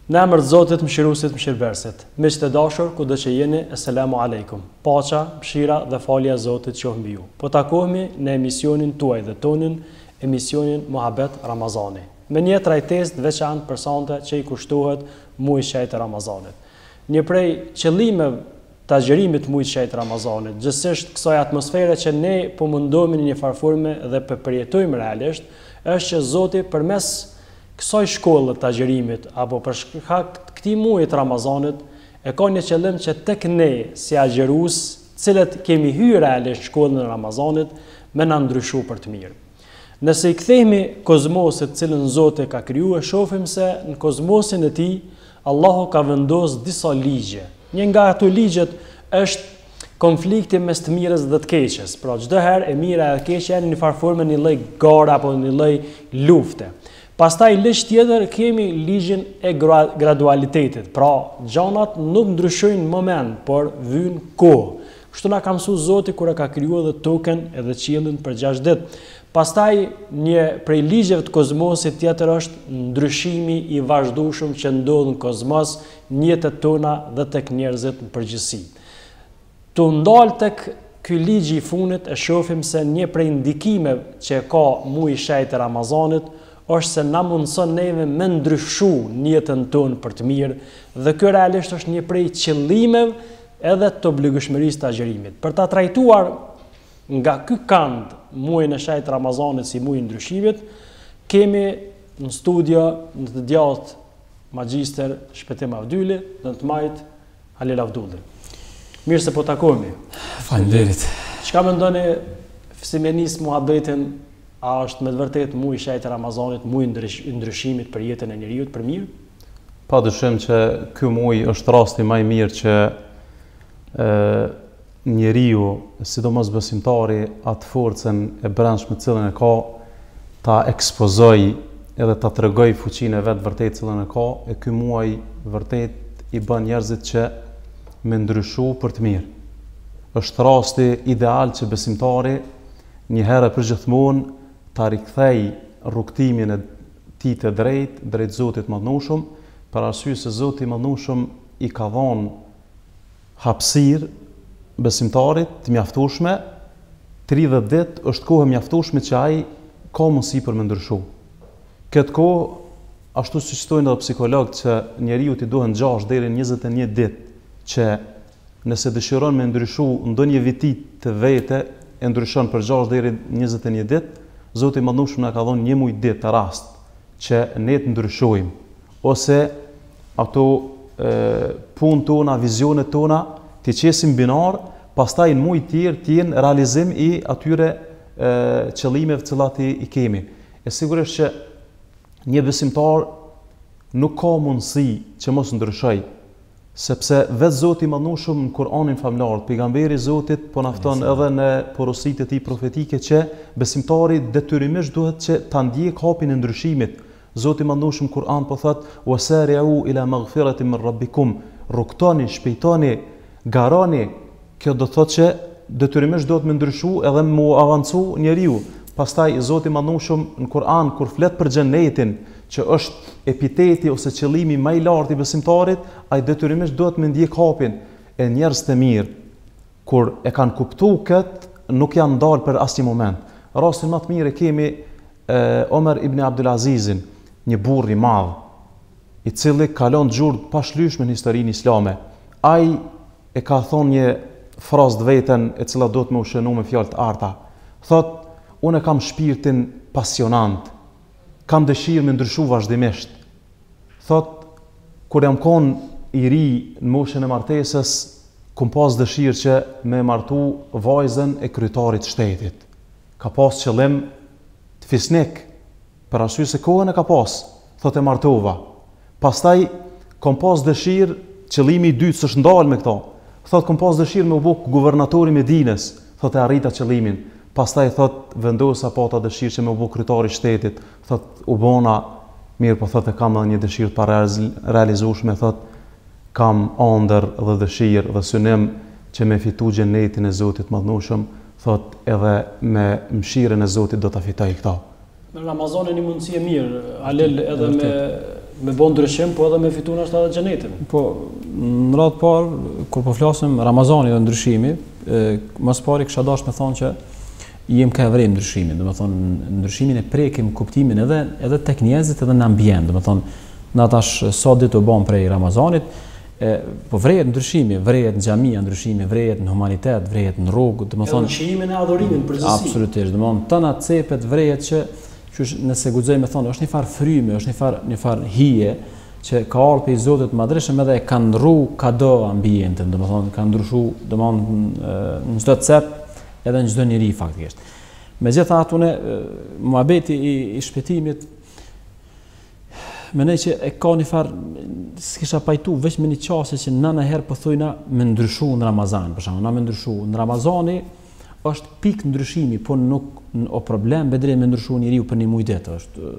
Në emër të Zotit, mëshiruesit, mëshirëbërësit. Miq të dashur, kudo që jeni, asalamu alaikum. Paqja, mëshira dhe falja e Zotit qoftë mbi ju. Po takohemi në emisionin tuaj dhe tonin, emisionin Muhabet Ramazani, me një trajtesë të veçantë për sonte që i kushtohet muajit shejt të Ramazanit. Një prej qëllimeve të agjerimit të muajit shejt të Ramazanit, gjithsesi kësaj atmosfere që ne po mundohemi në një farforme dhe përjetojmë realisht, është që Zoti përmes kësaj shkollë të agjerimit, apo për shkak të këtij muaji të Ramazanit, e ka një qëllim që tek ne si agjerues, cilët kemi hyrë realisht shkollën e Ramazanit, me na ndryshu për të mirë. Nëse i kthehemi kozmosit të cilën Zoti ka krijuar, shohim se në kozmosin e tij Allahu ka vendosur disa ligje. Një nga ato ligjet është konflikti mes të mirës dhe të keqes. Pra çdo herë e mira e keqja janë në një farformë, një lloj gare apo një lloj lufte. Pastaj ligj tjetër kemi ligjin e gradualitetit. Pra, gjanat nuk ndryshojnë në moment, por vijnë kohë. Kështu na ka mësuar Zoti kur e ka krijuar edhe tokën edhe qiellin për 6 ditë. Pastaj një prej ligjeve të kozmosit tjetër është ndryshimi i vazhdueshëm që ndodh në kozmos, në jetët tona dhe tek njerëzit në përgjithësi. Tu ndal tek ky ligj i fundit e shohim se një prej ndikimeve që ka muaji i shejt të Ramazanit është se na mundson neve me ndryshu në jetën tonë për të mirë, dhe kjo realisht është një prej qëllimeve edhe të obligueshmërisë të agjerimit. Për ta trajtuar nga ky kant muajin e shejt të Ramazanit si muaj i ndryshimit, kemi në studio në të djathtë magjistër Shpëtim Avdyli dhe në të majt Halil Avdulli. Mirë se po takohemi. Faleminderit. Çka mendoni si me nis muhabetin? A është me të vërtetë muaji i shejt të Ramazanit, muaji i ndryshimit për jetën e njeriu për mirë? Padyshim që ky muaj është rasti më i mirë që njeriu, sidomos besimtari, atë forcën e brendshme të cilën e ka, ta ekspozoj edhe ta tregoj fuqinë e vet vërtet cilën e ka, e ky muaj vërtet i bën njerëzit që me ndryshu për të mirë. Është rasti ideal që besimtari një herë për gjithmonë ta rikthej rrugtimin e tij të drejt Zotit Madhnushëm, për arsye se Zoti Madhnushëm i ka dhënë hapësirë besimtarit të mjaftueshme. 30 ditë është kohë e mjaftueshme që ai ka mundësi për me ndryshu. Këtë kohë, ashtu siç thonë edhe psikologët, që njeriu t'i duhen 6 deri në 21 ditë, që nëse dëshiron me ndryshu ndonjë viti të vete, e ndryshon për 6 deri në 21 ditë, Zoti Madhnushëm na ka dhënë një muaj ditë të rast që ne të ndryshojmë, ose ato punë tona, vizionet tona të qesim binar, pastaj në muaj tjerë të jenë realizim i atyre qëllimeve të cilat i kemi. E sigurisht që një besimtar nuk ka mundësi që mos ndryshoj, sepse vetë Zoti Madhnushëm në Kur'anin famlar, pejgamberi i Zotit po na fton edhe në porositë e tij profetike që besimtari detyrimisht duhet që ta ndjek hapin e ndryshimit. Zoti Madhnushëm në Kur'an po thot: "Wasari'u ila maghfiratin min rabbikum", rrugtoni, shpejtoni, garoni. Kjo do thotë që detyrimisht duhet me ndryshu edhe mu avancu njeriu. Pastaj Zoti Madhnushëm në Kur'an kur flet për xhenetin, që është epiteti ose qëllimi më i lartë i besimtarit, ai detyrimisht duhet me ndjek hapin. E njerëz të mirë, kur e kanë kuptuar këtë, nuk janë ndalë për asnjë moment. Rastin më të mirë e kemi Omer ibn Abdulazizin, një burr i madh, i cili kalon gjurmë pashlyeshme në historinë islame. Ai e ka thonë një frazë të vetën e cila do të më ushqenu me fjalë të arta. Thot: "Unë kam shpirtin pasionant, kam dëshirë me ndryshu vazhdimisht." Thot: "Kur jam kon i ri në moshën e martesës, kum pas dëshirë që me martu vajzën e kryetarit shtetit. Ka pas qëllim të fisnik, për arsye se kohën e ka pas." Thot: "E martova. Pastaj kom pas dëshirë, qëllimi i dytë s'është ndalë me këto. Thot: "Kom pas dëshirë me u bë guvernatori i Medinës." Thot: "E arrita qëllimin." Pastaj thot: "Vendosa pata dëshirë që me u bë kryetari i shtetit." Thot: "U bona mirë, po thot e kam edhe një dëshirë pa realizueshme." Thot: "Kam ëndër dhe dëshirë dhe synim që me fitu xhenetin e Zotit Madhnushëm." Thot: "Edhe me mëshirën e Zotit do ta fitoj këto." Në Ramazanin një mundësi e mirë, Halil, edhe me bon ndryshim, po edhe me fitu në ashtë edhe xhenetin. Po, në radhë parë, kur po flasim Ramazani dhe ndryshimi, mas pari kisha dash me thonë që jem ka vrej ndryshimin, do të thonë ndryshimin e prekim kuptimin edhe tek njerëzit edhe në ambient, do të thonë na tash sa ditë u bën prej Ramazanit, po vrejet ndryshimi, vrejet në xhamia ndryshimi, vrejet në humanitet, vrejet në rrugë, do të thonë ndryshimin e adhurimin përgjithësi. Absolutisht, do të thonë tana cepet vrejet që nëse guxojmë të thonë është një farë fryme, është një farë hije që ka ardhur prej Zotit madhreshëm edhe e ka ndrru kado ambientin, do të thonë ka ndryshu, do të thonë në çdo cep edhe në çdo njeri faktikisht. Megjithatë unë muhabeti i shpëtimit mendoj që e ka një farë s'kisha pajtu veç me një qasje që na herë po thojna me ndryshu në Ramazan, për shembull, na me ndryshu në Ramazani është pikë ndryshimi, po nuk o problem bedre me ndryshu njeriu për një muaj ditë, është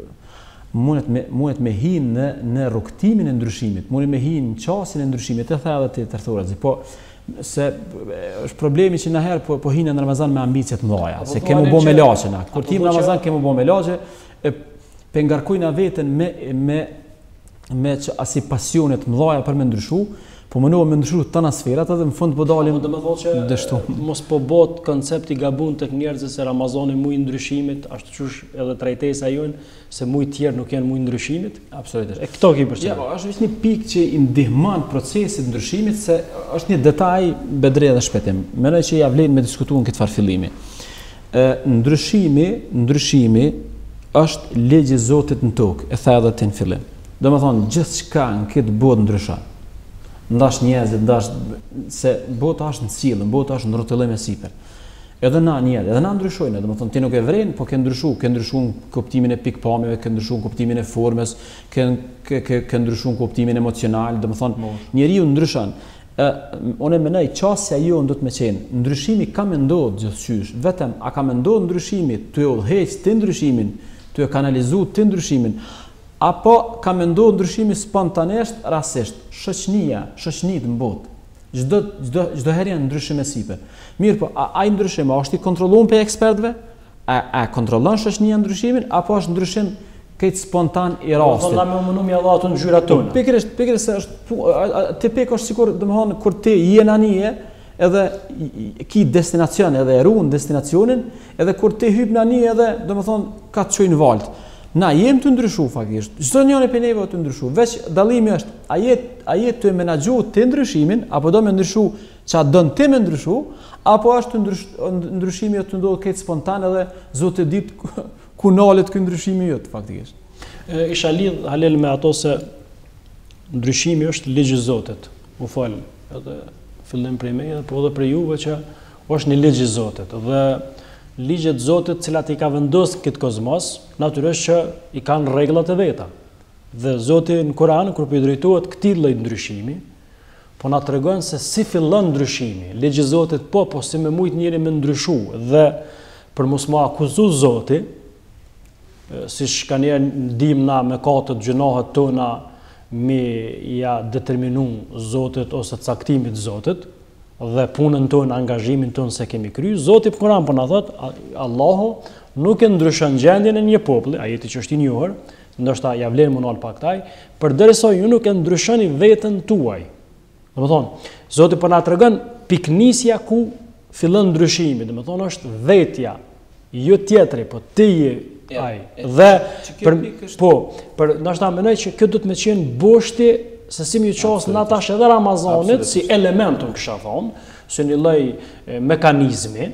mundet me hinë në rrugtimin e ndryshimit, mundet me hinë në qasjen e ndryshimit, e tha edhe ti tërthurazi, po se është problemi që na herë po hinë në Ramazan me ambicie të mëdha, se kemi u bë me laçe na. Kur tim në Ramazan kemi u bë me laçe, pe ngarkojna veten me asi pasione të mëdha për me ndryshu, po mënova me ndryshu tana sferat edhe në fund po dalim dështu. Mos po bëhet koncepti gabun tek njerëzit se Ramazani muaj ndryshimit, ashtu qysh edhe trajtesa jonë se muaj tjerë nuk janë muaj ndryshimit. Absolutisht. E këto ki përcjell. Ja, po është vetëm një pikë që i ndihmon procesit ndryshimit se është një detaj bedre dhe shpejtim. Mendoj që ja vlen me diskutuar këtë farë fillimi. Ndryshimi është ligji i Zotit në tokë, e tha edhe ti në fillim. Domethënë gjithçka në këtë botë ndryshon. Ndash njerëzit, ndash se bota është në cilën, bota është në rrotullim e sipër. Edhe na njerëz, edhe na ndryshojnë, domethënë ti nuk e vren, po ke ndryshuar kuptimin e pikpamjeve, ke ndryshuar kuptimin e formës, ke ndryshuar kuptimin emocional, domethënë njeriu ndryshon. Unë mendoj çësia jonë do të më qenë, ndryshimi ka më ndodhur gjithçysh, vetëm a ka më ndodhur ndryshimi, ty udhëheq ti ndryshimin, ty e kanalizu ti ndryshimin, apo ka më ndodhur ndryshimi spontanesht, rastisht, shoqënit në botë. Çdo herë janë ndryshime sipër. Mirë, po ai ndryshim është i kontrolluar pe ekspertëve? A kontrollon shoqënia ndryshimin apo është ndryshim këtë spontan i rastit? Do të më Allah ato në gjyrat tona. Pikërisht se është ti pek është sikur, domethënë kur ti je anije, edhe ki destinacion edhe e ruan destinacionin, edhe kur ti hyp në anije edhe domethënë ka të çojë në valт. Na jem të ndryshu faktisht. Çdo njëri prej neve të ndryshu. Veç dallimi është a je të menaxhu ti ndryshimin apo do me ndryshu çfarë don ti me ndryshu, apo është ndryshimi të ndodhë këtë spontan edhe Zoti e dit ku nalet ky ndryshimi jot faktikisht. Isha lidh halel me ato se ndryshimi është ligji i Zotit. U fal edhe fillim prej meje, po edhe prej juve që është një ligj i Zotit dhe ligjet e Zotit, cilat i ka vendosur këtë kozmos, natyrisht që i kanë rregullat e veta. Dhe Zoti në Kur'an kur po i drejtohet këtij lloji ndryshimi, po na tregon se si fillon ndryshimi. Ligji i Zotit po si më shumë njëri më ndryshu dhe për mos më akuzu Zoti, siç kanë ndim na me katët gjunohet tona me ja determinu Zotit ose caktimit Zotit, dhe punën tonë, angazhimin tonë se kemi kryer, Zoti Kur'an po na thot, Allahu nuk e ndryshon gjendjen e një populli, ajeti që është i njohur, ndoshta ja vlen munal pak taj, përderisa ju nuk e ndryshoni veten tuaj. Domethënë, Zoti po na tregon piknisja ku fillon ndryshimi, domethënë është vetja, jo tjetri, po ti je ai. Dhe për ndoshta mendoj që kjo do të më qenë boshti se si më qos në atash edhe Ramazanit si elementum kisha thonë, si një lloj mekanizmi,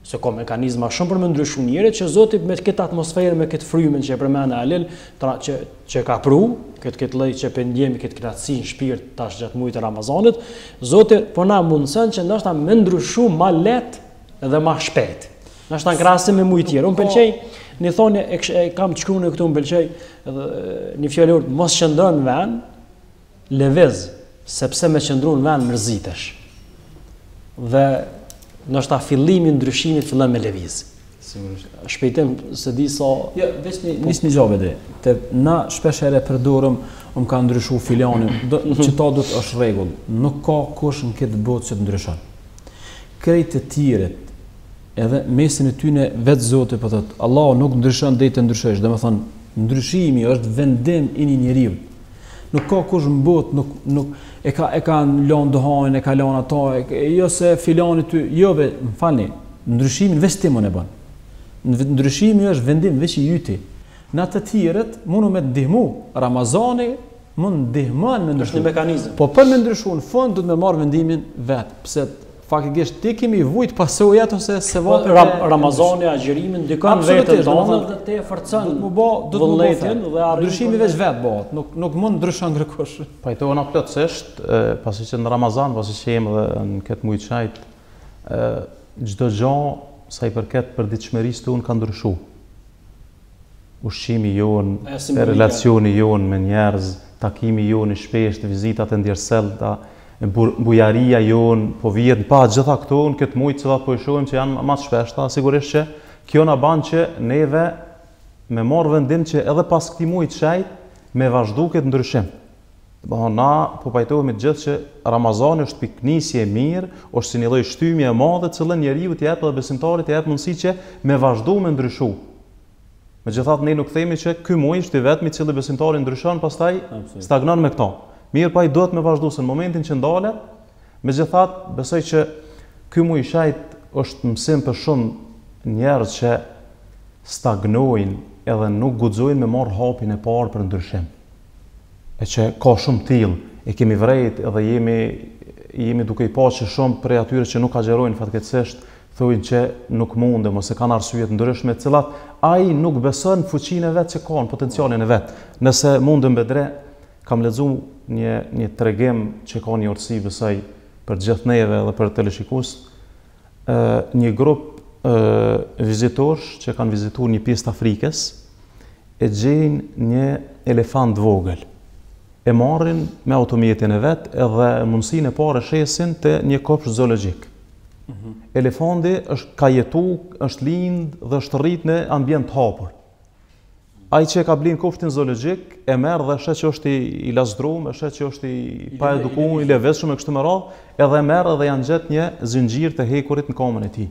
se ka mekanizma shumë për më ndryshu njerëzit që Zoti me këtë atmosferë, me këtë frymën që e përmend Alel, që ka pru, këtë lloj që pendjemi këtë kratësi në shpirt tash gjatë muajit të Ramazanit, Zoti po na mundson që ndoshta më ndryshu më lehtë dhe më shpejt. Ndoshta në krahasim me muaj tjerë. Unë pëlqej një thonë e kam të shkruar këtu, më pëlqej një fjalë mos qëndron në vend levez, sepse me qëndru në vend mërzitesh. Dhe ndoshta fillimi i ndryshimit fillon me lëviz. Sigurisht. Shpejtim se di sa veç një gjë dhe. Te na shpesh herë përdorim ka ndryshu filani, që ta do të është rregull. Nuk ka kush në këtë botë që të ndryshon. Krejt të tjerët, edhe mesin e tyre vetë Zoti po thotë, Allahu nuk ndryshon deri të ndryshosh. Domethënë ndryshimi është vendim i një njeriu. Nuk ka kush në botë, nuk e ka lënë dohanin, e ka lënë ato, jo se filani ty, jo be, më falni, ndryshimin veç ti mund e bën. Ndryshimi është vendim veç i yti. Në të tjerët mundu me ndihmu. Ramazani mund ndihmon me ndryshu. Është një mekanizëm. Po për me ndryshu në fund duhet me marrë vendimin vet, pse faktikisht ti kemi vujt pasojat ose se Ramazani, agjërimin ndikon vetën tonë dhe te forcon vullnetin dhe arrin. Ndryshimi veç vet bëhet, nuk mund ndryshon ndërkosh. Pajtohena plotësisht, pasi që në Ramazan, pasi që jemi dhe në këtë muaj çajt, çdo gjë sa i përket përditshmërisë tonë ka ndryshu. Ushqimi jonë, relacioni jonë me njerëz, takimi jonë i shpeshtë, vizitat e ndjersellta, bujaria jonë, po vjet pa gjitha këto në këtë muaj që po i shohim që janë më të shpeshta, sigurisht që kjo na bën që neve me marr vendim që edhe pas këtij muaji të shejt me vazhdu këtë ndryshim. Na po pajtohemi të gjithë që Ramazani është piknisje e mirë, është si një lloj shtypje e madhe të cilën njeriu t'i jep edhe besimtarit t'i jep mundësi që me vazhdu me ndryshu. Megjithatë ne nuk themi që ky muaj është i vetmi i cili besimtari ndryshon pastaj stagnon me këto. Mirë pa i duhet me vazhdu se në momentin që ndalet, megjithatë besoj që ky muaj i shejt është mësim për shumë njerëz që stagnojnë edhe nuk guxojnë me marr hapin e parë për ndryshim. E që ka shumë tillë, e kemi vrejt edhe jemi duke i pa që shumë prej atyre që nuk agjerojnë fatkeqësisht thojnë që nuk mundem ose kanë arsye të ndryshme të cilat ai nuk beson fuqinë e vet që ka, potencialin e vet. Nëse mundem bedre, kam lexuar një tregim që ka një urtësi besoj për gjithë neve dhe për teleshikues, një grup vizitorësh që kanë vizituar një pjesë të Afrikës e gjejnë një elefant vogël. E marrin me automjetin e vet edhe mundësinë e parë shesin te një kopsht zoologjik. Elefanti ka jetu, është lind dhe është rrit në ambient hapur. Ai që ka blinë kopshtin zoologjik e merr dhe shet që është i lazdrum, shet që është i pa edukuar, i leveshëm e kështu me radhë, edhe merr dhe janë gjet një zinxhir të hekurit në kamën e tij.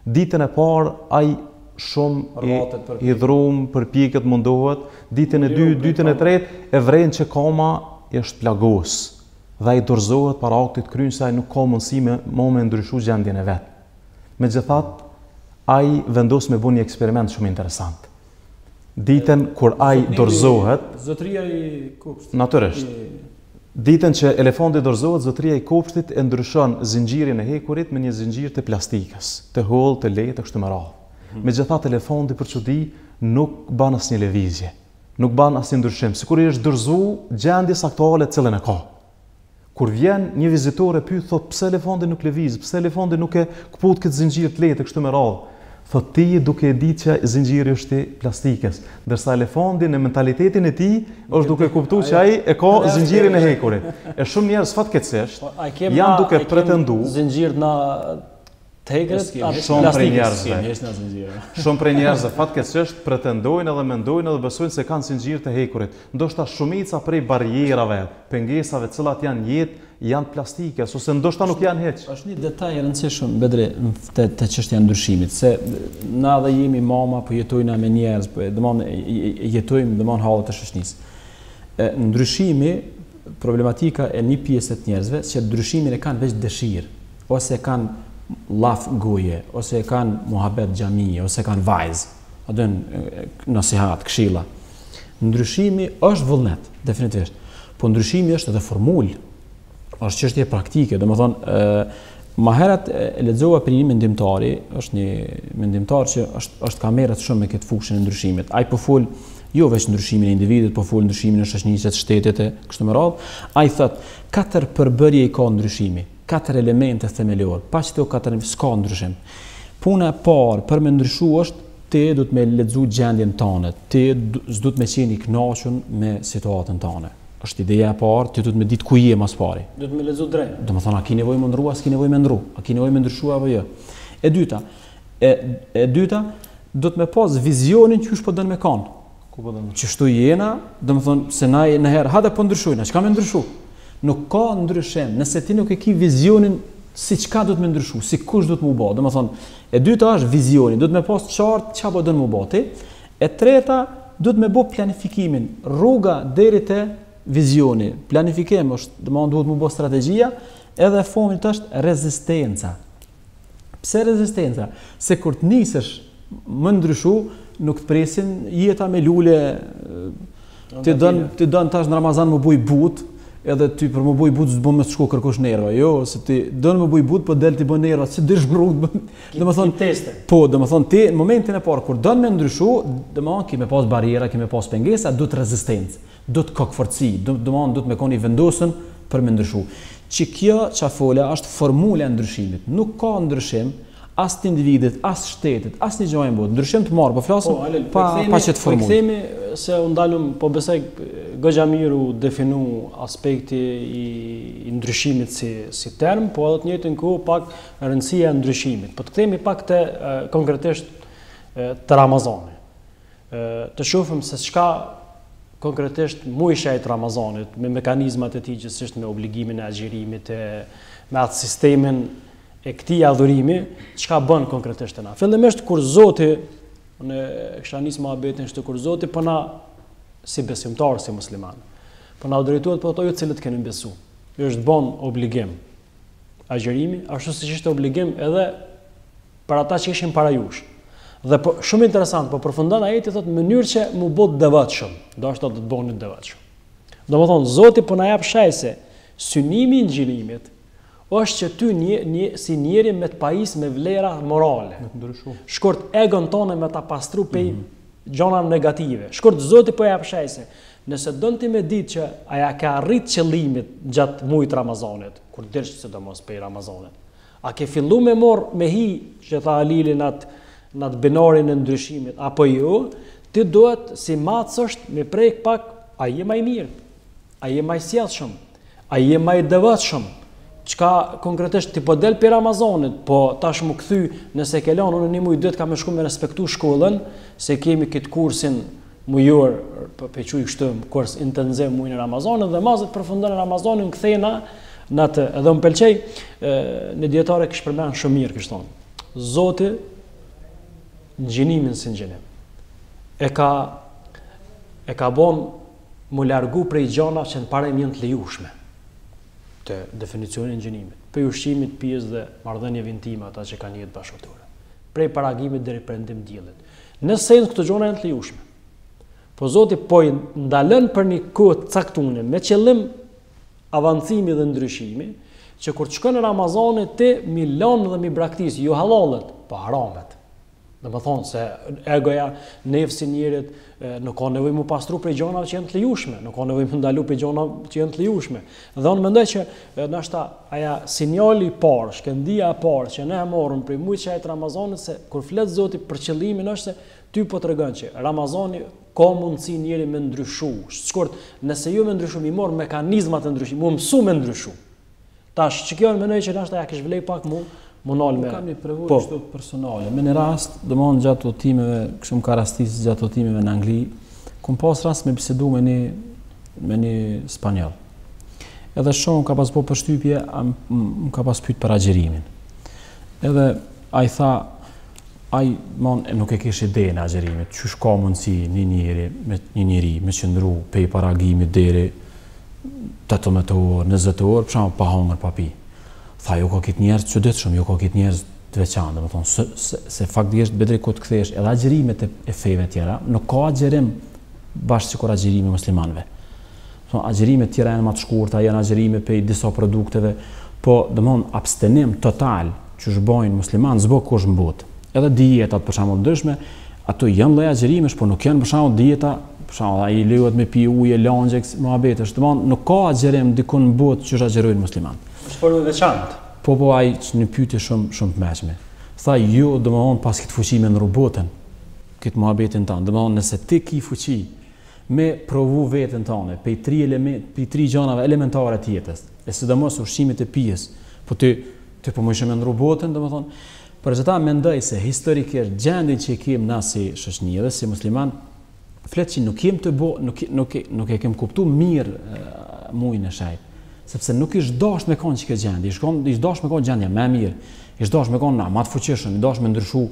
Ditën e parë ai shumë i dhrum, përpiqet, mundohet, ditën e dytë, ditën e tretë e vren që kama është plagos dhe ai dorëzohet para aktit kryen se ai nuk ka mundësi me ndryshu gjendjen e vet. Megjithatë, ai vendos me bën një eksperiment shumë interesant. Ditën kur ai dorëzohet, zotëria i kopshtit. Natyrisht. Ditën që elefanti dorëzohet, zotëria i kopshtit e ndryshon zinxhirin e hekurit me një zinxhir të plastikës, të hollë, të lehtë kështu me radhë. Megjithatë elefanti për çudi nuk bën asnjë lëvizje, nuk bën asnjë ndryshim, sikur i është dorëzuar gjendjes aktuale të cilën e ka. Kur vjen një vizitor e pyet thot pse elefanti nuk lëviz, pse elefanti nuk e kput këtë zinxhir të lehtë kështu me radhë. Thot ti duke e ditë që zinxhiri është i plastikës, ndërsa elefanti në mentalitetin e tij është duke kuptuar që ai e ka zinxhirin e hekurit. E shumë njerëz fatkeqësisht janë duke pretenduar zinxhir na tegret shumë prej njerëzve. Shumë prej njerëzve fatkeqësisht pretendojnë edhe mendojnë edhe besojnë se kanë zinxhir të hekurit. Ndoshta shumica prej barrierave, pengesave të cilat janë jetë janë plastike, ose ndoshta nuk janë hiç. Është një detaj i rëndësishëm Bedri te çështja e ndryshimit, se na dhe jemi mama, po jetojna me njerëz, po jetojmë domon hallet e shoqënisë. Ndryshimi, problematika e një pjesë të njerëzve që ndryshimin e kanë veç dëshirë, ose kanë llaf goje, ose kanë muhabet xhamie, ose kanë vajzë, a dën nasihat, këshilla. Ndryshimi është vullnet, definitivisht. Po ndryshimi është edhe formulë. Është çështje praktike, domethënë më herët e lexova për një mendimtari, është një mendimtar që është ka merret shumë me këtë fushën e ndryshimit. Ai po fol jo vetëm ndryshimin e individit, po fol ndryshimin e shoqënisë, të shtetit e kështu me radhë. Ai thot, katër përbërje i ka ndryshimi, katër elemente themelor. Pa këto katër s'ka ndryshim. Puna e parë për me ndryshu është ti duhet me lexu gjendjen tënde, ti s'duhet me qenë i kënaqur me situatën tënde. Është ideja e parë, ti duhet me ditë ku je mas pari. Duhet me lexu drejt. Domethënë, a ke nevojë më ndrua, s'ke nevojë më ndru, a ke nevojë më ndryshu apo jo. E dyta, duhet me pas vizionin që po don me kanë. Ku po don? Çështu jena, domethënë se na në herë hada po ndryshojna, çka më ndryshu? Nuk ka ndryshim, nëse ti nuk e ke vizionin si çka duhet me ndryshu, si kush duhet më u bë. Domethënë, e dyta është vizioni, duhet me pas qartë çka po don më u bë ti. E treta, duhet me bë planifikimin, rruga deri te vizioni, planifikim është, domethënë duhet më bë strategjia, edhe e fundit është rezistenca. Pse rezistenca? Se kur të nisesh më ndryshu, nuk të presin jeta me lule, ti don tash në Ramazan më buj but, edhe ty për më buj but s'do më shko kërkosh nerva. Jo, se ti don më buj but, po del ti bën nerva, si dish rrugë. Domethënë teste. Po, domethënë ti në momentin e parë kur don më ndryshu, domethënë ki me pas barriera, ki me pas pengesa, duhet rezistencë, duhet kokforci, domethënë duhet me koni vendosën për më ndryshu. Që kjo çafola është formula e ndryshimit. Nuk ka ndryshim as të individit, as shtetit, as një gjë e botë. Ndryshim të marrë, po flasim pa çet formulë. Po kthemi se u ndalëm, po besoj goxha mirë u definu aspekti i ndryshimit si term, po edhe të njëjtën kohë pak rëndësia e ndryshimit. Po të kthemi pak te konkretisht te Ramazani. Të shohim se çka konkretisht muajshi i Ramazanit me mekanizmat e tij, gjithsesi me obligimin e agjerimit, me atë sistemin e këtij adhurimi, çka bën konkretisht na. Fillimisht kur Zoti, ne kisha nis mohabetin kur Zoti po na si besimtar, si musliman, po na drejtohet po ato të cilët kemi besu. Është bën obligim agjerimi, ashtu siç ishte obligim edhe për ata që ishin para jush. Dhe po shumë interesant, po përfundon ajeti thotë në mënyrë që mu bë të devotshëm, ndoshta do të bëni të devotshëm. Domethënë Zoti po na jap shajse synimi i ngjyrimit është që ty si njeri me të pajis me vlera morale. Shkurt egon tonë me ta pastru pej gjona negative. Shkurt Zoti po jap shajse. Nëse don ti me ditë që aja ka arrit qëllimit gjatë muajit Ramazanit, kur dersh sidomos pej Ramazanit. A ke fillu me morr me hi që tha Alili nat binarin e ndryshimit apo jo, ti duhet si macësht me prek pak a je më i mirë, a je më i sjellshëm, a je më i devotshëm. Çka konkretisht ti po del për Ramazanit, po tash më kthy nëse ke lënë unë një muaj dytë kam më shku me respektu shkollën, se kemi këtë kursin mujor, po pequj kështu kurs intensiv muajin e Ramazanit dhe mazet përfundon Ramazanin kthena natë. Edhe më pëlqej në dietare kish përmend shumë mirë kështu. Zoti ngjinimin si ngjënim. E ka bën mu largu prej gjënave që në parë janë të lejushme. Të definicionin e ngjënimit, prej ushqimit, pjesë dhe marrëdhënieve intime ata që kanë jetë bashkëtorë, prej paragimit deri perëndim diellit. Nëse këto gjëra janë të lejushme, po Zoti po i ndalën për një kohë të caktuar me qëllim avancimi dhe ndryshimi, që kur të shkon në Ramazan ti mi lën dhe mi braktis jo hallallet, po haramet. Domethënë se egoja, nefsi njerit nuk ka nevojë mu pastru prej gjënave që janë të lejushme, nuk ka nevojë mu ndalu prej gjënave që janë të lejushme. Dhe unë mendoj që ndoshta aja sinjali i parë, shkëndija e parë që ne e morëm prej muajit të Ramazanit se kur flet Zoti për qëllimin është se ty po tregon që Ramazani ka mundësi njëri me ndryshu. Shkurt, nëse jo me ndryshu, mi morë mekanizmat e ndryshimit, mu mësu me ndryshu. Tash, që kjo në mendoj që ndoshta ja kish vlej pak mu nalë me. Kam një përvojë kështu personale. Me një rast, domthonë gjatë udhëtimeve, kështu më ka rastis gjatë udhëtimeve në Angli, kum pas rast me bisedu me një spanjoll. Edhe shumë ka pas po përshtypje, më ka pas pyet për agjerimin. Edhe ai tha, nuk e kish ide në agjerimit, çu ka mundsi një njeri me qëndru pej paragimit deri 18 orë, 20 orë, për shembull pa hangër pa pi. Tha, jo ka këtë njerëz çuditshëm, jo ka këtë njerëz të veçantë, domethënë se faktikisht bedri ku të kthesh edhe agjerimet e feve tjera, nuk ka agjerim bashkë sikur agjerimi muslimanëve. Domethënë agjerimet tjera janë më të shkurta, janë agjerime pe disa produkteve, po domethënë abstenim total që zbojnë muslimanë zbo kush në botë. Edhe dietat për shembull ndryshme, ato janë lloj agjerimesh, po nuk janë për shembull dieta, për shembull ai lejohet me pi ujë, langjex, muhabetesh, domethënë nuk ka agjerim diku në botë që agjerojnë muslimanë. Është për veçantë. Po ai një pyetje shumë të mëshme. Tha jo, domethënë pas këtë fuqi me robotën, këtë muhabetin tonë, domethënë nëse ti ke fuqi me provu veten tonë, pe 3 gjanave elementare të jetës, e sidomos ushqimit e pijes, po ti po më shumë në robotën, domethënë, për këtë mendoj se historikisht gjendjen që kemi na si shoqëri dhe si musliman, flet që nuk kem të nuk e kem kuptuar mirë muajin e shajt. Sepse nuk ish dash me konë që këtë gjendje, ish dash me konë gjendje me mirë, ish dash me konë më të fuqishëm, ish dash me ndryshu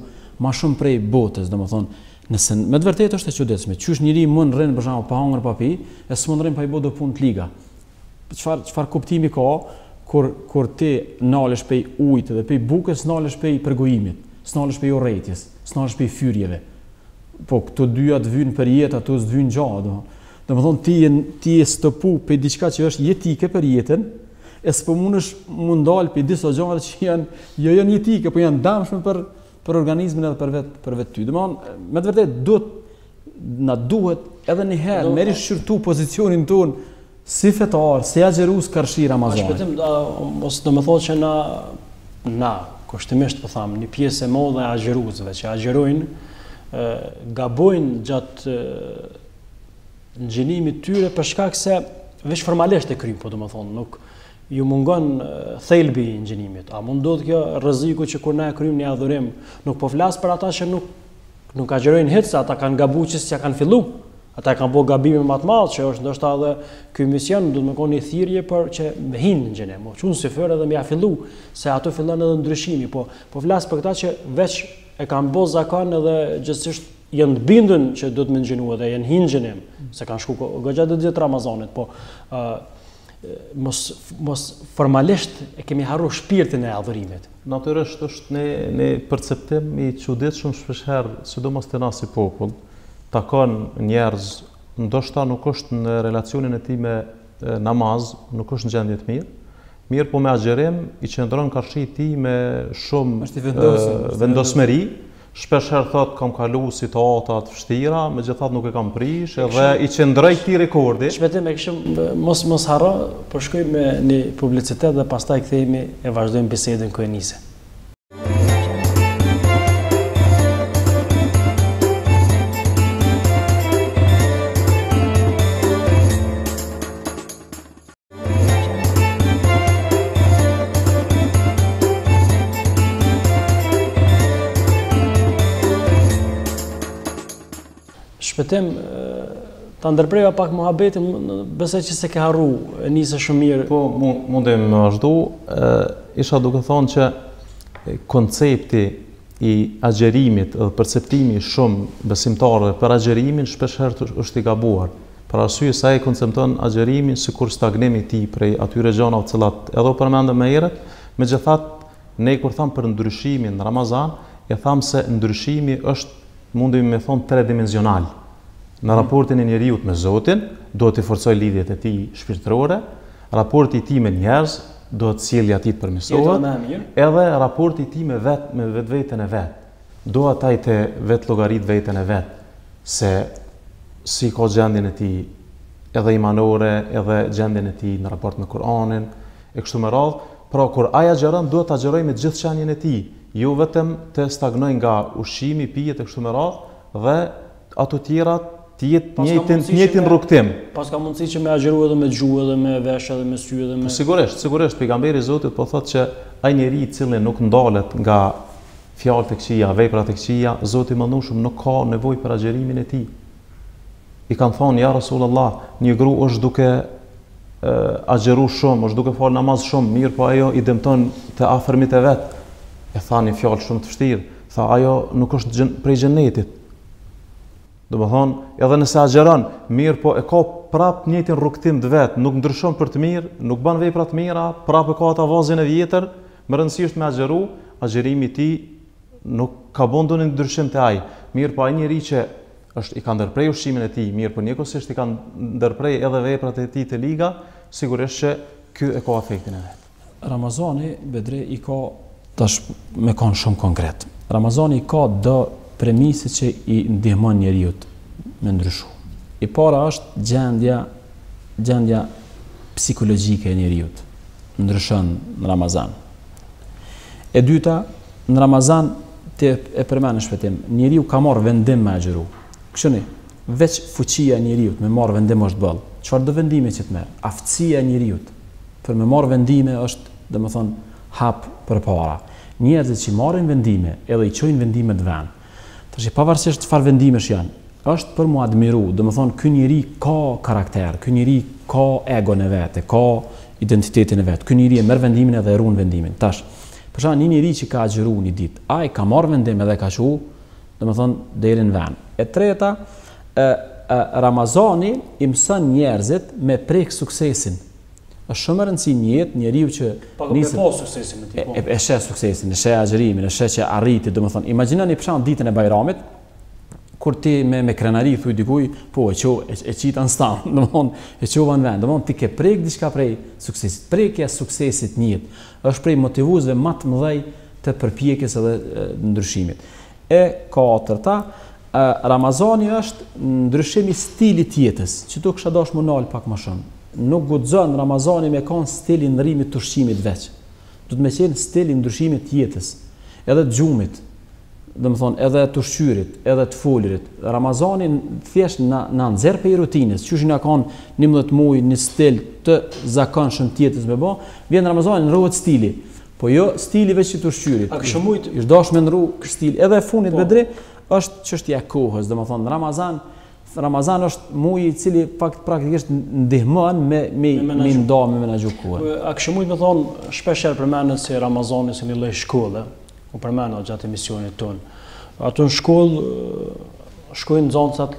ma shumë prej botës, domethënë Nëse me të vërtetë është e çuditshme, qysh njëri mund rrin për shembull pa hangër pa pi, e s'mund rrin pa i bë do punë të liga. Çfarë kuptimi ka kur ti nalesh pe ujit dhe pe bukës, nalesh pe përgojimit, s'nalesh pe urrëties, s'nalesh pe fyrjeve. Po këto dyja të vynë për jetë, ato s'vynë gjatë. Domethënë ti je stopu pe diçka që është jetike për jetën, e s'po mund dal pe disa gjëra që janë jetike, po janë dëmshme për organizmin edhe për vetë ty. Domethënë, me të vërtetë na duhet edhe një herë me rishqyrtu pozicionin tonë si fetar, si agjerus karshi Ramazanit. Shpëtim, mos do më thotë që na kushtimisht po tham, një pjesë e madhe e agjerusëve që agjerojnë, gabojnë gjatë nxjenimit tyre për shkak se veç formalisht e kryjnë, po do më thonë, nuk ju mungon thelbi i nxjenimit. A mund ndodh kjo rreziku që kur na e kryjmë një adhurim, nuk po flas për ata që nuk agjerojnë hiç, ata kanë gabuar që s'ja kanë filluar. Ata kanë bërë gabime më të madh, që është ndoshta edhe ky mision do të më koni thirrje për që me hinë në xhenem, çun si fër edhe më ja fillu, se ato fillon edhe ndryshimi, po flas për këta që veç e kanë bërë zakon edhe gjithsesi janë të bindën që do të më nxjenuar dhe janë hinë në xhenem, se kanë shku goxha ditë Ramazanit, po mos formalisht e kemi harruar shpirtin e adhurimit. Natyrisht është në perceptim i çuditshëm shpeshherë, sidomos te na si popull, takon njerëz, ndoshta nuk është në relacionin e tij me namaz, nuk është në gjendje të mirë, po me agjerim i qëndron karshi i tij me shumë vendosmëri. Shpeshherë thot kam kalu situata të vështira, megjithatë nuk e kam prish, edhe i qëndroj këtij rekordi. Shpëtim e kishim mos harro, po shkojmë me një publicitet dhe pastaj kthehemi e vazhdojmë bisedën ku e nisëm. Shpëtim, ta ndërpreja pak muhabetin, besoj që se ke harru, e nisë shumë mirë. Po, mundim me vazhdu, isha duke thonë që koncepti i agjerimit dhe perceptimi shumë besimtarëve për agjerimin shpeshherë është i gabuar. Për arsye se ai koncepton agjerimin sikur stagnimi i tij prej atyre gjërave të cilat edhe u përmendëm më herët, megjithatë ne kur tham për ndryshimin në Ramazan, e tham se ndryshimi është, mundim me thonë, tredimensional. Në raportin e njeriut me Zotin, do të forcoj lidhjet e tij shpirtërore, raporti i tij me njerëz, do të sjellë ati të përmirësohet, edhe raporti i tij me vetveten e vet. Do ataj të vetë llogarit veten e vet, se si ka gjendjen e tij edhe imanore, edhe gjendjen e tij në raport me Kur'anin, e kështu me radhë. Pra kur ai agjeron, duhet ta agjerojë me gjithë qenien e tij, jo vetëm të stagnoj nga ushqimi, pijet e kështu me radhë, dhe ato tjerat të jetë njëjtin rrugtim. Pas ka mundësi që me agjeru edhe me gjuhë, edhe me vesh, edhe me sy, edhe me... Sigurisht, pejgamberi i Zotit po thotë që ai njeri i cili nuk ndalet nga fjalët e këqija, veprat e këqija, Zoti i Mëndosur nuk ka nevojë për agjerimin e tij. I kanë thonë, ja Rasulullah, një gru është duke agjeru shumë, është duke falë namaz shumë, mirë, po ajo i dëmton të afërmit e vet. E tha një fjalë shumë të vështirë, tha ajo nuk është prej xhenetit. Do më thonë, edhe nëse agjeron, mirë, po e ka prap njëjtin rrugtim të vet, nuk ndryshon për të mirë, nuk bën vepra të mira, prap e ka ata vazën e vjetër, më rëndësisht me agjeru, agjerimi i tij nuk ka bën ndonjë ndryshim te ai. Mirë, po ai njeri që i ka ndërprej ushqimin e tij, mirë, po njëkohësisht i ka ndërprej edhe veprat e tij të liga, sigurisht që ky e ka efektin e vet. Ramazani, Bedre, i ka tash me kanë shumë konkret. Ramazani ka do premisi që i ndihmon njeriu me ndryshu. I para është gjendja psikologjike e njeriu. Ndryshon në Ramazan. E dyta, në Ramazan e përmend në shpejtim, njeriu ka marrë vendim me agjeru. Kështu veç fuqia e njeriu me marrë vendim është boll. Çfarë do vendime që të merr? Aftësia e njeriu për me marrë vendime është, domethënë, hap përpara. Njerëzit që marrin vendime edhe i çojnë vendimet vend. Tash pavarësisht çfarë vendimesh janë, është për mu admiru, domethënë ky njeri ka karakter, ky njeri ka egon e vet, ka identitetin e vet. Ky njeri e merr vendimin edhe e ruan vendimin. Tash, për shembull, një njeri që ka agjeruar një ditë, ai ka marrë vendim edhe ka thënë, domethënë deri në vend. E treta, Ramazani i mëson njerëzit me prek suksesin. Është shumë e rëndësishme në jetë njeriu që nisë po suksesin në ti. E sheh suksesin, e sheh agjërimin, e sheh që arriti, domethënë imagjinoni për shembull ditën e Bajramit, kur ti me krenari thuj dikuj, po e qita në stan, domethënë e qova në vend, domethënë ti ke prek diçka prej suksesit. Prekja e suksesit në jetë është prej motivuesve më të mëdhej të përpjekjes edhe ndryshimit. E katërta, Ramazani është ndryshimi i stilit të jetës, që do kisha dashur më nal pak më shumë. Nuk guxon Ramazani me kon stili ndrimit të ushqimit veç. Do të më qenë stili ndryshimit të jetës, edhe të gjumit, domethënë edhe të ushqyrit, edhe të folurit. Ramazani thjesht na nxjerr prej rutinës, qysh na kanë 11 muaj në stil të zakonshëm të jetës me bë, vjen Ramazani ndrohet stili. Po jo stili veç të ushqyrit. A kishë mujt ish dash me ndru stil, edhe funit bedri është çështja e kohës, domethënë Ramazan është muaji i cili praktikisht ndihmon me nda me menaxhu kohën. A kishë mujt me thonë shpesh herë përmendet se Ramazani si një lloj shkolle, u përmendë gjatë emisionit tonë. Ato në shkollë shkojnë nxënësat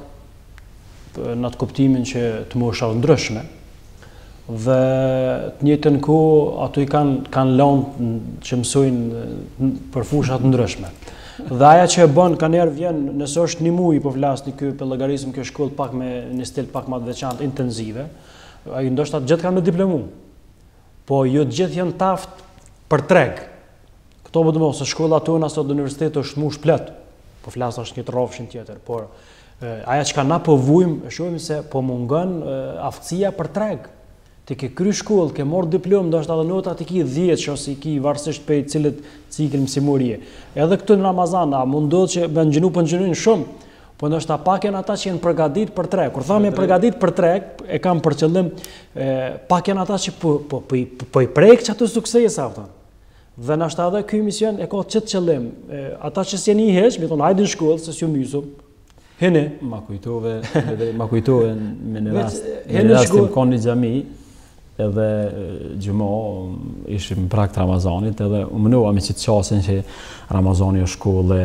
në atë kuptimin që të moshave ndryshme. Dhe të njëjtën kohë ato i kanë lënë që mësojnë për fusha të ndryshme. Dhe aja që e bën ka njerë vjen, nëse është një muaj po flas në ky për llogarizëm kjo shkollë pak me një stil pak më të veçantë, intensive, ai ndoshta të gjithë kanë me diplomu. Po jo të gjithë janë taft për treg. Këto më dëmonë se shkolla tona sot universiteti është mush plot. Po flas është një rrofshin tjetër, por aja që na po vujm, shohim se po mungon aftësia për treg. Ti ke kry shkollë, ke marrë diplomë, ndoshta edhe notat i ki 10 ose i ki varësisht për cilët cikël mësimurie. Edhe këtu në Ramazan, a mundohet që me pëngjënojnë shumë, po ndoshta pak janë ata që janë përgatit për treg. Kur thamë përgatit për treg, e kam për qëllim pak janë ata që po i prek çato suksesa ata. Dhe ndoshta edhe ky mision e ka çet qëllim. Ata që s'janë i heq, më thon hajde në shkollë se s'ju mysum. Hene, ma kujtove me në rast tim kanë një xhami edhe gjumo ishim prag të Ramazanit edhe u mënova me qitë qasin që Ramazani është shkolle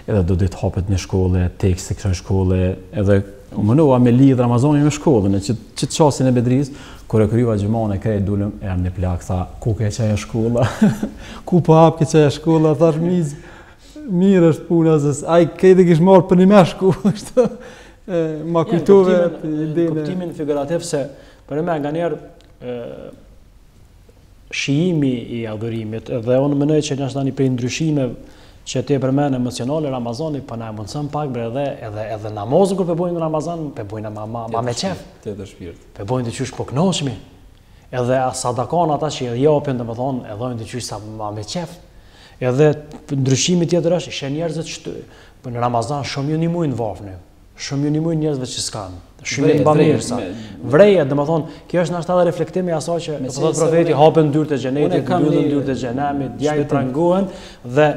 edhe do ditë hapet në shkolle, tekst e kësaj shkolle edhe u mënova me lidh Ramazani me shkollën e qitë qasin e bedris kur e kryva gjumon e krejt dulem e në plak tha ku ke qaja shkolla ku po hap ke qaja shkolla thash mirë është puna se ai krejt e kish marrë për një meshku ma kujtove kuptimin figurativ se për me nga njerë shijimi i adhurimit dhe unë mendoj që është një prej ndryshimeve që ti përmend emocionale Ramazani po na mundson pak bre edhe namazin kur po bëjmë në Ramazan po bëjmë ma me qef tjetër shpirt po bëjmë diçka po kënaqemi edhe sadakon ata që i japin domethënë e dhojnë diçka sa ma me qef edhe ndryshimi tjetër është që njerëzit që në Ramazan shumë ju nimojnë vafne shumë ju nimojnë njerëzve që s'kan shumë të bamirësa. Vreja, domethënë, kjo është ndoshta edhe reflektimi i asaj që do thotë profeti hapën dyert e xhenetit, mbyllën dyert e xhenemit, djajt trangohen dhe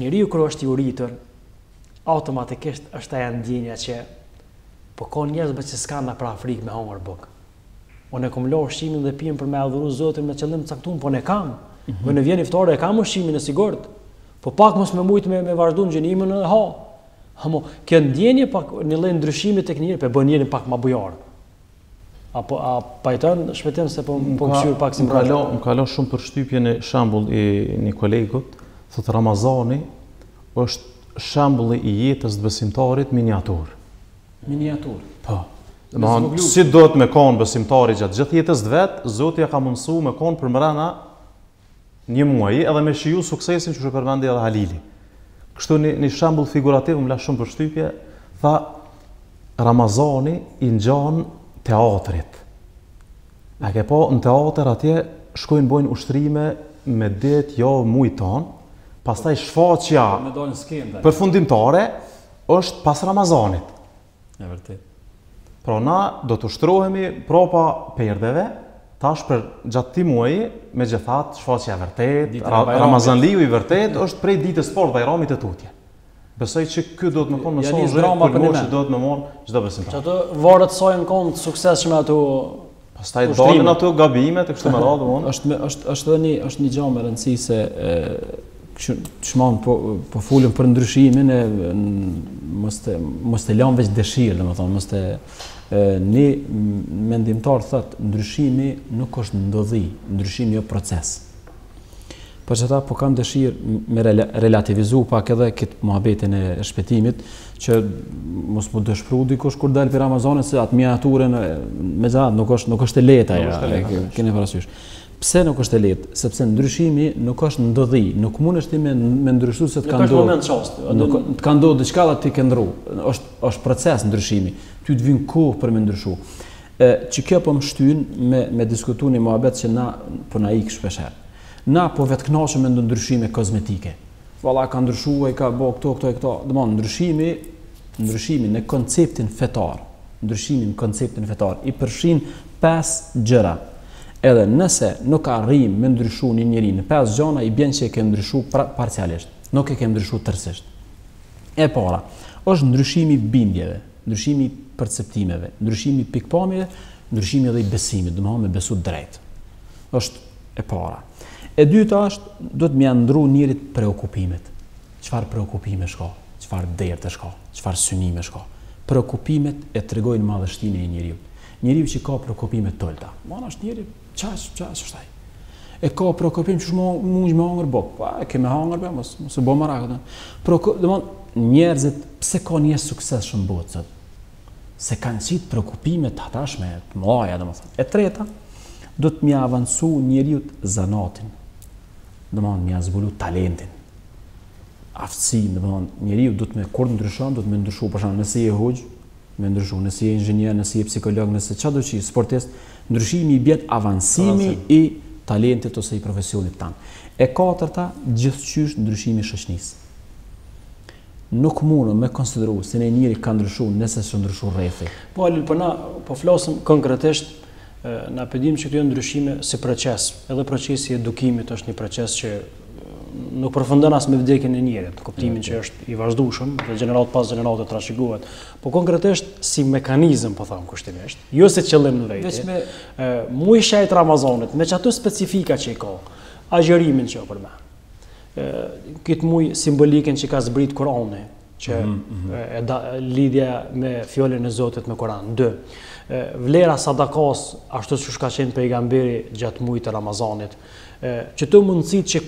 njeriu kur është i uritur, automatikisht është ajo ndjenja që po ka njerëz që s'kan pra frikë me hongër buk. Unë kam lënë ushqimin dhe pijen për me adhuru Zotin me qëllim të caktuar, po ne kam. Kur ne vjen iftare e kam ushqimin e sigurt. Po pak mos më mujt me vazhduan gjinimin edhe ha. Hamo, kjo ndjenje pak një lloj ndryshimi tek njëri, bën njërin pak më bujar. Apo pajton shpejtim se po këshir pak si më kalon shumë për shtypjen e shembull i një kolegut, thotë Ramazani është shembulli i jetës të besimtarit miniatur. Miniatur. Po. Domethënë si do të me kon besimtari gjatë gjithë jetës vet, Zoti ja ka mundsuar me kon për mbrana një muaji edhe me shiju suksesin që përmendi edhe Halili. Kështu një shembull figurativ më la shumë për shtypje, tha Ramazani i ngjan teatrit. A ke po në teatr atje shkojnë bojnë ushtrime me ditë javë muaj ton, pastaj shfaqja me dalën skenda. Përfundimtare është pas Ramazanit. E vërtet. Pra na do të ushtrohemi propa perdeve, tash për gjatë këtij muaji, megjithatë shfaqja e vërtet, Ramazanliu i vërtet është prej ditës së parë Bajramit të tutje. Besoj që ky do të më konë mesazh për mua që do të më marr çdo besimtar. Ato varet sa janë kon të suksesshëm ato. Pastaj dalin ato gabimet e kështu me radhë domthon. Është edhe një gjë më e rëndësishme se çmon po folëm për ndryshimin e mos të lëm veç dëshirë, domethënë mos të ne mendimtar thot ndryshimi nuk është ndodhi, ndryshimi është proces. Për çeta po kam dëshirë me relativizu pak edhe këtë muhabetin e shpëtimit që mos më dëshpëru dikush kur dal për Ramazanit se atë miniaturën me xhat nuk është e lehtë ajo, keni parasysh. Pse nuk është e lehtë? Sepse ndryshimi nuk është ndodhi, nuk mundesh ti me ndryshuar se të ka ndodhur. Të ka ndodhur diçka dhe ti ke ndru. Është proces ndryshimi. Ty të vjen kohë për me ndryshu. Që kjo po më shtyn me diskutu një muhabet që na po na ik shpesh herë. Na po vetë kënaqem me ndryshime kozmetike. Valla ka ndryshuar, ka bë këto. Domthonë ndryshimi në konceptin fetar. Ndryshimi në konceptin fetar i përfshin 5 gjëra. Edhe nëse nuk arrim me ndryshu një njeri në 5 gjona, i bjen që e ke ndryshu parcialisht, nuk e ke ndryshu tërësisht. E para, është ndryshimi bindjeve, ndryshimi perceptimeve, ndryshimi pikpamjeve, ndryshimi edhe i besimit, domethënë me besu drejt. Është e para. E dyta është, do të më ndru njerit preokupimet. Çfarë preokupime shka, çfarë derte shka, çfarë synime shka. Preokupimet e tregojnë madhështinë e njeriu. Njeriu që ka preokupime tolta. Mana është njeri çash është ai. E ka preokupim që mund me hangër bok. Pa, e kemi hangër be, mos e bë marak. Domthon njerëzit pse kanë një sukses shumë botë sot? Se kanë qit preokupime të hatashme, të mëdha domethënë. E treta, do të më avancu njeriu zanatin. Domthon më zbulu talentin. Aftësinë, domthon njeriu do të më kur ndryshon, do të më ndryshu për shembull nëse je hoxh, me ndryshu, nëse je inxhinier, nëse je psikolog, nëse çdo që sportist, ndryshimi i bën avancimi i talentit ose i profesionit tan. E katërta, gjithçysh ndryshimi i shoqënisë. Nuk mundem me konsideru se ne njëri ka ndryshuar nëse s'u ndryshu rrethi. Po na po flasim konkretisht na pedim që këto ndryshime si proces, edhe procesi i edukimit është një proces që nuk përfundon as me vdekjen e njerit, kuptimin që është i vazhdueshëm dhe gjenerat pas gjenerate trashëgohet, po konkretisht si mekanizëm, po them kushtimisht, jo si qëllim në vetë. Muaji shajt Ramazanit, me çato specifika që i ka, agjërimin që për me. Këtë muaj simbolikën që ka zbrit Kurani, që lidhja me fjalën e Zotit me Kur'an. 2. Vlera sadakas, ashtu siç ka qenë pejgamberi gjatë muajit të Ramazanit. Që të mundësit që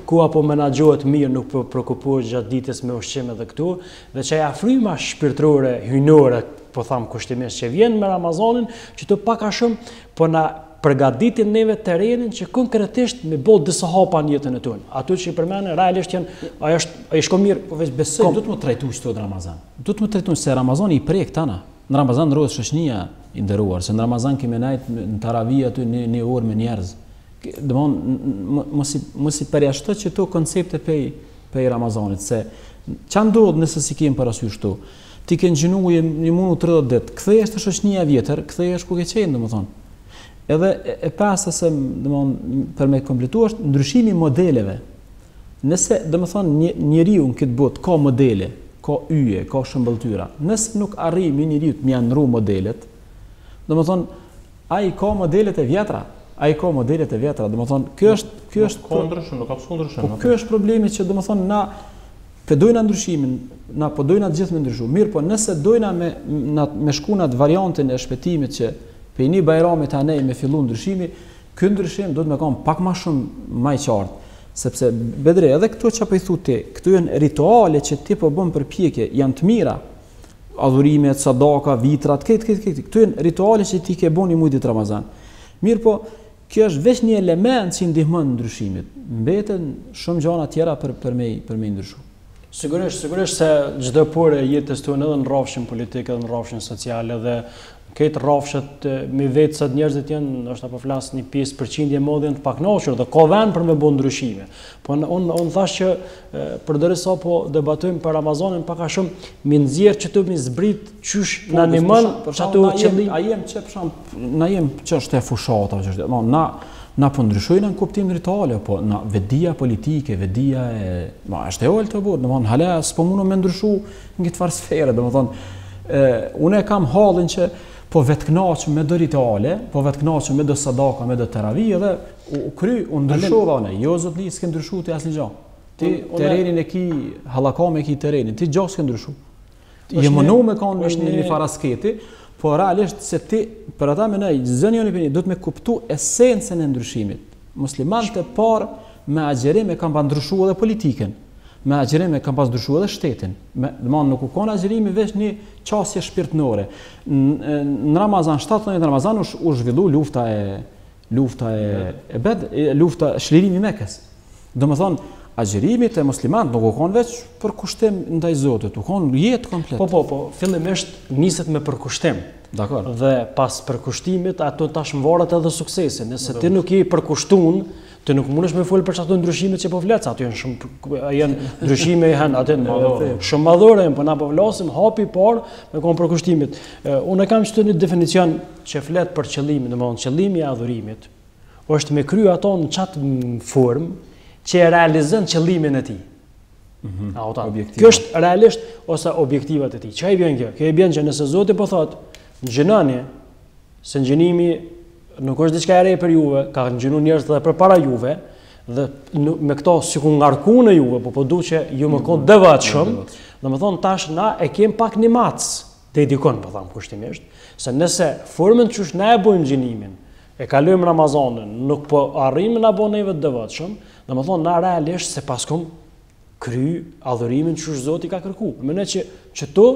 ku apo menaxhohet mirë nuk po prekupohet gjatë ditës me ushqim edhe këtu, dhe që aja fryma shpirtërore, hyjnore, po tham kushtimisht që vjen me Ramazanin, që të pak a shumë po na përgatitin neve terrenin që konkretisht me bë disa hapa në jetën e tonë. Ato që i përmendën realisht janë, ai shko mirë, po veç besoj do të më trajtuj çdo Ramazan. Do të më trajtuj se Ramazani i prek tana. Në Ramazan ndrohet shoqënia i nderuar, se në Ramazan kemi nejt në taravih aty në orë me njerëz. Mos i përjashtoj që to koncepte pe Ramazanit, se çan ndodh nëse si kem parasysh këtu. Ti ke ngjënuar një mundu 30 ditë, kthehesh te shoqënia e vjetër, kthehesh ku ke qenë domethënë. Edhe e pasta se domethënë për me kompletuar ndryshimi i modeleve. Nëse domethënë njeriu në këtë botë ka modele, ka yje, ka shëmbëltyra. Nëse nuk arrim njeriu të mjandru modelet, domethënë ai ka modelet e vjetra. Ai ka modelet e vjetra, domethënë ky është kundërshëm, nuk ka kundërshëm. Po ky është problemi që domethënë na po dojna ndryshimin, na po dojna të gjithë me ndryshu. Mirë, po nëse dojna me shkunat variantin e shpëtimit që pe një bajramit anej me fillu ndryshimi, ky ndryshim do të më kanë pak më shumë më i qartë, sepse Bedre edhe këto çapo i thu ti, këto janë rituale që ti po bën përpjekje, janë të mira. Adhurimet, sadaka, vitrat, këto janë rituale që ti ke bënë në muajin Ramazan. Mirë, po kjo është vetëm një element që ndihmon ndryshimit. Mbeten shumë gjëra tjera për me ndryshu. Sigurisht se çdo porë e jetës tonë edhe në rrafshin politik edhe në rrafshin social edhe këtë rrafshet me vetë sa njerëzit janë, është apo flas një 5% e modën të pakënaqur dhe ka vend për me bën ndryshime. Po unë thash që përderisa po debatojmë për Ramazanin pak a shumë mi nxjerr që të mi zbrit qysh na animon çato qëllim. Ai jem çe për shemb, na jem ç'është e fushata, ç'është. Na po ndryshojnë në kuptim rituale, po na vedia politike, vedia e, është e oltë apo, domthon hala s'po mundom me ndryshu në këtë farë sfere, domthon unë kam hallin që po vetkënaqem me do rituale, po vetkënaqem me do sadaka, me do teravih dhe u ndryshova unë. Jo zotli s'ke ndryshuar ti asnjë gjë. Ti terrenin e ki, hallaka me ki terrenin, ti gjas ke ndryshu. Je mënu me kanë një farasketi, po realisht se ti, për ata me nej, zënë janë i pini, do të me kuptu esencën e ndryshimit. Muslimanët e parë me agjerim e kanë pa ndryshu edhe politiken, me agjerim e kanë pas ndryshu edhe shtetin. Nuk u kanë agjerimi veç një qasje shpirtnore. Në Ramazan, 17 Ramazan u zhvillu lufta shlirimi Mekës. Do më thonë, agjerimit e muslimanët nuk u kanë veç për kushtim ndaj Zotit, u kanë jetë komplet. Po, fillimisht niset me përkushtim. Dakor. Dhe pas përkushtimit ato tash varet edhe suksesi. Nëse ti nuk je përkushtuar, ti nuk mundesh me fol për çato ndryshime që po flet, ato janë ndryshime atë shumë madhore, po na po flasim hapi i parë me kon përkushtimit. Unë kam çdo një definicion që flet për qëllimin, domethënë qëllimi i adhurimit është me kry ato në çatë formë që e realizon qëllimin e tij. Kjo është realisht ose objektivat e tij. Çfarë i bën kjo? Kjo i bën që nëse Zoti po thotë ngjinoni, se ngjinimi nuk është diçka e re për juve, ka ngjinu njerëz edhe përpara juve, dhe me këto sikur ngarkuan e juve, po duhet që ju më kon devotshëm. Domethënë tash na e kem pak një mac te dikon, po them kushtimisht, se nëse formën çush na e bëjmë ngjinimin, e kalojmë Ramazanin, nuk po arrijmë na bënë neve të devotshëm, domethënë na realisht se paskom kry adhurimin që Zoti ka kërku. Mendoj që to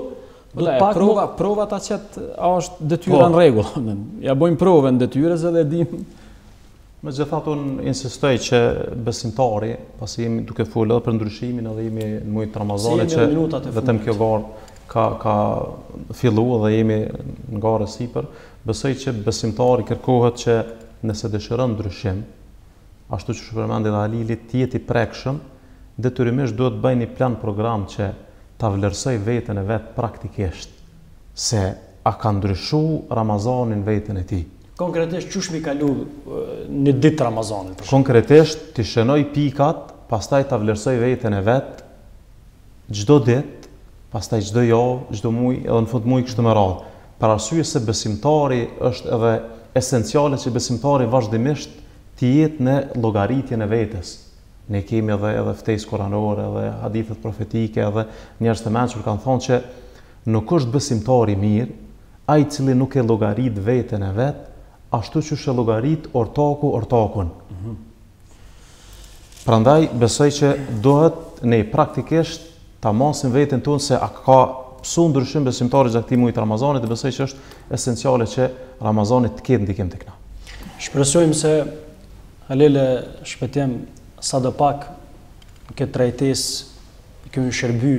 do të pak prova ta qet është detyra në rregull. Ja bëjmë provën detyrës edhe dim. Megjithatë unë insistoj që besimtari, pasi jemi duke folur edhe për ndryshimin edhe jemi në muaj të Ramazanit që vetëm kjo garë ka filluar dhe jemi në garë sipër, besoj që besimtari kërkohet që nëse dëshiron ndryshim, ashtu që përmendi dhe Halili, të jetë i prekshëm, detyrimisht duhet bëj një plan program që ta vlerësoj veten e vet praktikisht, se a ka ndryshu Ramazanin veten e tij. Konkretisht çush mi kalu një ditë Ramazanit? Konkretisht të shënoj pikat, pastaj ta vlerësoj veten e vet çdo ditë, pastaj çdo javë, çdo muaj, edhe në fund muaj kështu me radhë. Për arsye se besimtari është edhe esenciale që besimtari vazhdimisht të jetë në llogaritjen e vetes. Ne kemi edhe ftesë kuranore, edhe hadithet profetike, edhe njerëz të mençur kanë thonë që nuk është besimtari mirë ai i cili nuk e llogarit veten e vet, ashtu që e llogarit ortakun. Prandaj besoj që duhet ne praktikisht ta masim veten tonë se a ka psu ndryshim besimtari gjatë këtij muaji të Ramazanit, dhe besoj që është esenciale që Ramazani të ketë ndikim tek na. Shpresojmë se Halele shpëtim sa do pak këtë trajtesë kemi shërby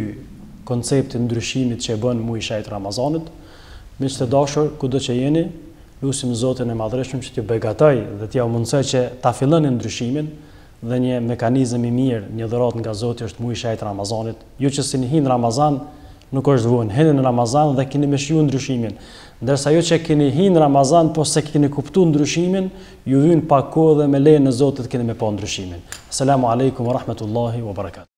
konceptin ndryshimit që e bën muaji i shejt Ramazanit. Miq të dashur, kudo që jeni, lutim Zotin e Madhreshëm që t'ju begatoj dhe t'ja mundsoj që ta filloni ndryshimin, dhe një mekanizëm i mirë, një dhuratë nga Zoti është muaji i shejt Ramazanit. Ju që sini hin Ramazan nuk është vonë, hini në Ramazan dhe keni me shiju ndryshimin. Ndërsa ju që keni hin Ramazan, po se keni kuptuar ndryshimin, ju vjen pa kohë dhe me lejen e Zotit keni me pa ndryshimin. Asalamu alaykum wa rahmatullahi wa barakatuh.